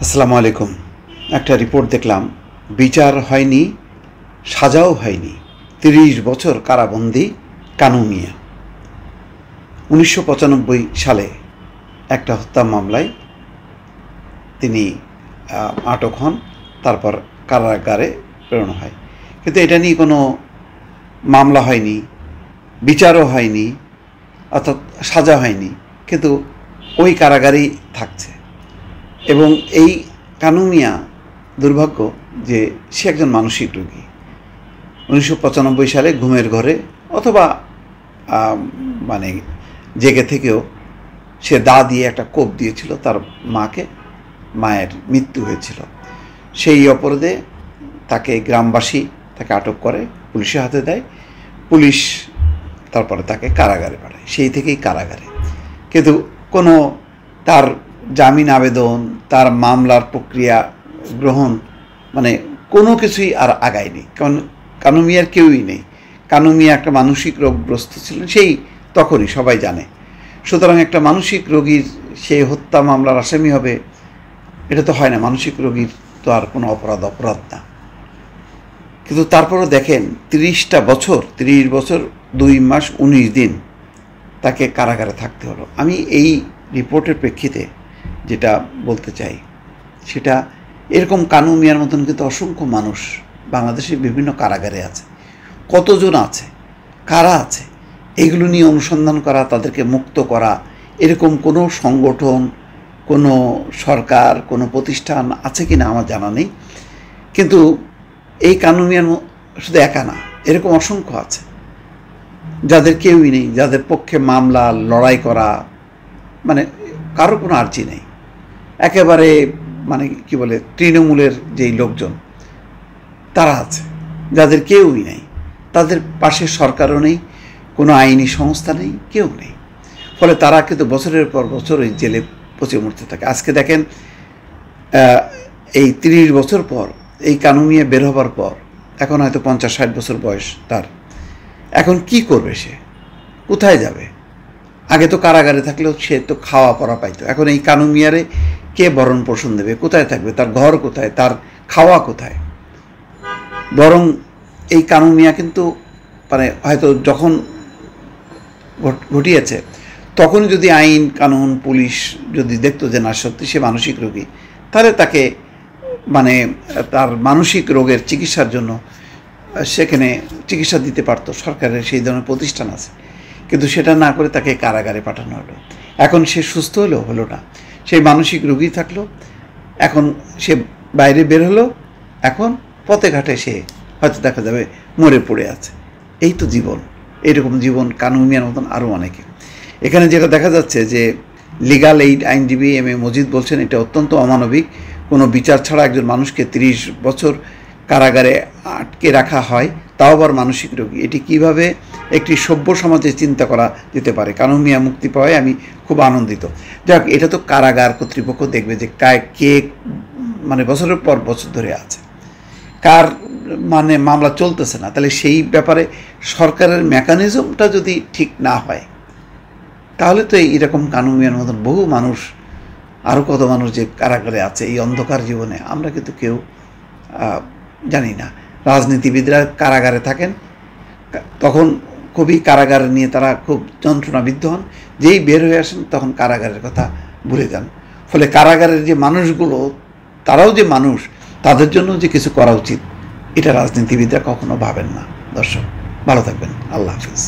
আসসালামু আলাইকুম। একটা রিপোর্ট দেখলাম, বিচার হয়নি, সাজাও হয়নি, ৩০ বছর কারাবন্দি কানু মিয়া। ১৯৯৫ সালে একটা হত্যা মামলায় তিনি আটক হন, তারপর কারাগারে প্রেরণ হয়। কিন্তু এটা নিয়ে কোনো মামলা হয়নি, বিচারও হয়নি, অর্থাৎ সাজা হয়নি, কিন্তু ওই কারাগারেই থাকছে। এবং এই কানু মিয়া দুর্ভাগ্য যে সে একজন মানসিক রোগী। ১৯৯৫ সালে ঘুমের ঘরে অথবা মানে জেগে থেকেও সে দা দিয়ে একটা কোপ দিয়েছিল তার মাকে, মায়ের মৃত্যু হয়েছিল। সেই অপরাধে তাকে গ্রামবাসী তাকে আটক করে, পুলিশের হাতে দেয়, পুলিশ তারপরে তাকে কারাগারে পাঠায়, সেই থেকেই কারাগারে। কিন্তু কোনো তার জামিন আবেদন, তার মামলার প্রক্রিয়া গ্রহণ, মানে কোনো কিছুই আর আগায়নি। কারণ কানু মিয়ার কেউই নেই। কানু মিয়া একটা মানসিক রোগগ্রস্ত ছিলেন, সেই তখনই সবাই জানে। সুতরাং একটা মানসিক রোগীর সে হত্যা মামলার আসামি হবে, এটা তো হয় না। মানসিক রোগীর তো আর কোনো অপরাধ না। কিন্তু তারপরও দেখেন ৩০ বছর ২ মাস ১৯ দিন তাকে কারাগারে থাকতে হলো। আমি এই রিপোর্টের প্রেক্ষিতে যেটা বলতে চাই সেটা, এরকম কানু মিয়ার মতন কিন্তু অসংখ্য মানুষ বাংলাদেশের বিভিন্ন কারাগারে আছে। কতজন আছে, কারা আছে, এগুলো নিয়ে অনুসন্ধান করা, তাদেরকে মুক্ত করা, এরকম কোনো সংগঠন, কোনো সরকার, কোনো প্রতিষ্ঠান আছে কি না আমার জানা নেই। কিন্তু এই কানু মিয়ার শুধু একা না, এরকম অসংখ্য আছে যাদের কেউই নেই, যাদের পক্ষে মামলা লড়াই করা, মানে কারো কোনো আর্জি নেই। একেবারে মানে কি বলে, তৃণমূলের যেই লোকজন তারা আছে, যাদের কেউই নেই, তাদের পাশে সরকারও নেই, কোনো আইনি সংস্থা নেই, কেউ নেই। ফলে তারা কিন্তু বছরের পর বছর ওই জেলে পচে মরতে থাকে। আজকে দেখেন এই ৩০ বছর পর এই কানু মিয়া বের হবার পর, এখন হয়তো ৫০-৬০ বছর বয়স তার, এখন কি করবে সে, কোথায় যাবে? আগে তো কারাগারে থাকলেও সে তো খাওয়া পড়া পাইতো, এখন এই কানু মিয়ারে কে ভরণ পোষণ দেবে? কোথায় থাকবে? তার ঘর কোথায়? তার খাওয়া কোথায়? বরং এই কানু মিয়া কিন্তু মানে হয়তো যখন ঘটিয়েছে তখন যদি আইন কানুন পুলিশ যদি দেখতো যে না সত্যি সে মানসিক রোগী, তাহলে তাকে মানে তার মানসিক রোগের চিকিৎসার জন্য সেখানে চিকিৎসা দিতে পারতো। সরকারের সেই ধরনের প্রতিষ্ঠান আছে, কিন্তু সেটা না করে তাকে কারাগারে পাঠানো হলো। এখন সে সুস্থ হলো না, সেই মানসিক রোগী থাকলো, এখন সে বাইরে বের হলো, এখন পথে ঘাটে সে হয়তো দেখা যাবে মরে পড়ে আছে। এই তো জীবন, এইরকম জীবন কানু মিয়ার মতন আরও অনেকে। এখানে যেটা দেখা যাচ্ছে যে লিগাল এইড আইনজীবী এম এ মজিদ বলছেন এটা অত্যন্ত অমানবিক। কোনো বিচার ছাড়া একজন মানুষকে ৩০ বছর কারাগারে আটকে রাখা হয়, তাও আবার মানসিক রোগী। এটি কিভাবে একটি সভ্য সমাজে চিন্তা করা যেতে পারে? কানু মিয়া মুক্তি পাওয়ায় আমি খুব আনন্দিত। যাক, এটা তো কারাগার কর্তৃপক্ষ দেখবে যে কে মানে বছরের পর বছর ধরে আছে, কার মানে মামলা চলতেছে না। তাহলে সেই ব্যাপারে সরকারের মেকানিজমটা যদি ঠিক না হয়, তাহলে তো এইরকম কানু মিয়ার মতন বহু মানুষ, আরও কত মানুষ যে কারাগারে আছে এই অন্ধকার জীবনে, আমরা কিন্তু কেউ জানি না। রাজনীতিবিদরা কারাগারে থাকেন, তখন খুবই কারাগার নিয়ে তারা খুব যন্ত্রণাবিদ্ধ হন, যেই বের হয়ে আসেন তখন কারাগারের কথা ভুলে যান। ফলে কারাগারের যে মানুষগুলো, তারাও যে মানুষ, তাদের জন্য যে কিছু করা উচিত, এটা রাজনীতিবিদরা কখনো ভাবেন না। দর্শক ভালো থাকবেন, আল্লাহ হাফিজ।